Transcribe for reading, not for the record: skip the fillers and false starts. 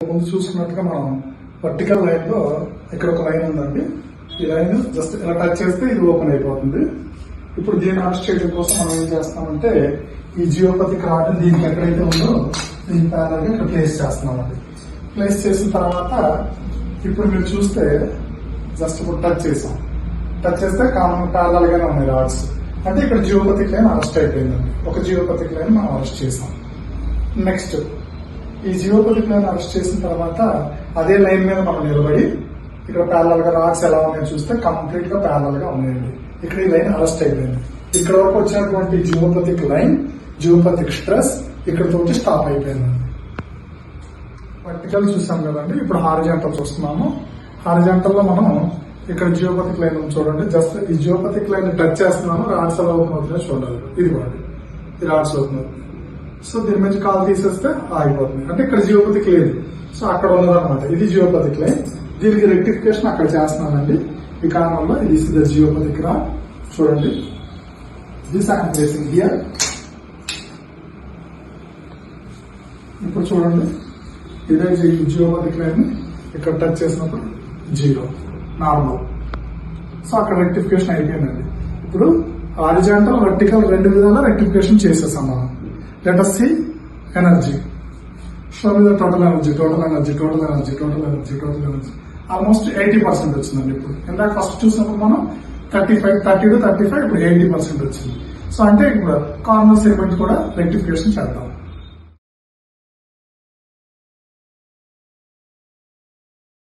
ముందు చూసుకున్నట్టుగా మనం vertical line లో ఇక్కడ ఒక లైన్ ఉందండి. ఈ లైన్ జస్ట్ ఇలా టచ్ చేస్తే ఇది ఓపెన్ అయిపోతుంది. ఇప్పుడు దీన్ని అరెస్ట్ చేయడం కోసం మనం ఏం చేస్తామంటే ఈ జియోపతిక్ రాడ్ దీనికి ఎక్కడైతే ఉందో దీని ప్యారల్ గా ఇక్కడ ప్లేస్ చేస్తున్నామండి. ప్లేస్ చేసిన తర్వాత ఇప్పుడు మీరు చూస్తే జస్ట్ ఇప్పుడు టచ్ చేసాం. టచ్ చేస్తే కామన్ ప్యారల్ గానే ఉన్నాయి రాడ్స్. అంటే ఇక్కడ జియోపతిక్ లైన్ అరెస్ట్ అయిపోయిందండి. ఒక జియోపతిక్ లైన్ మనం అరెస్ట్ చేసాం. నెక్స్ట్ ఈ జియోపతిక్ లైన్ అరెస్ట్ చేసిన తర్వాత అదే లైన్ మీద మనం నిలబడి ఇక్కడ ప్యారలల్ గా రాడ్స్ ఎలా ఉన్నాయో చూస్తే కంప్లీట్ గా ప్యారలల్ గా ఉన్నాయండి. ఇక్కడ ఈ లైన్ అరెస్ట్ అయిపోయింది. ఇక్కడ వరకు వచ్చినటువంటి జియోపతిక్ లైన్, జియోపతిక్ స్ట్రెస్ ఇక్కడ తోటి స్టాప్ అయిపోయింది. వర్టికల్ చూసాం కదండి. ఇప్పుడు హారిజాంటల్ చూస్తున్నాము. హారిజాంటల్ లో మనం ఇక్కడ జియోపతిక్ లైన్ చూడండి. జస్ట్ ఈ జియోపతిక్ లైన్ టచ్ చేస్తున్నాము. రాడ్స్ ఎలా ఓపెన్ అవుతుందో చూడాలి. ఇది కూడా ఈ రాడ్స్ ఓపెన్ అవుతుంది. సో దీని నుంచి కాల్ తీసేస్తే ఆగిపోతుంది. అంటే ఇక్కడ జియోపతిక్ లేదు. సో అక్కడ ఉన్నదన్నమాట. ఇది జియోపతిక్ లైన్. దీనికి రెక్టిఫికేషన్ అక్కడ చేస్తున్నానండి. ఈ కారణంలో ఇది జియోపతిక్ రా చూడండి. This I'm placing here. ఇప్పుడు చూడండి ఇదే జియోపతిక్ లైన్ ఇక్కడ టచ్ చేసినప్పుడు జీరో నార్మల్. సో అక్కడ రెక్టిఫికేషన్ అయిపోయిందండి. ఇప్పుడు హారిజాంటల్ వర్టికల్ రెండు విధాలా రెక్టిఫికేషన్ చేసేసాం మనం. Let us see energy. Show me the total energy. Almost 80% వచ్చిందండి. ఇప్పుడు ఇందాక ఫస్ట్ చూసినప్పుడు మనం 30 to 35 ఇప్పుడు 80% వచ్చింది. సో అంటే ఇప్పుడు కార్నర్ సెగ్మెంట్ కూడా రెక్టిఫికేషన్ చేద్దాం.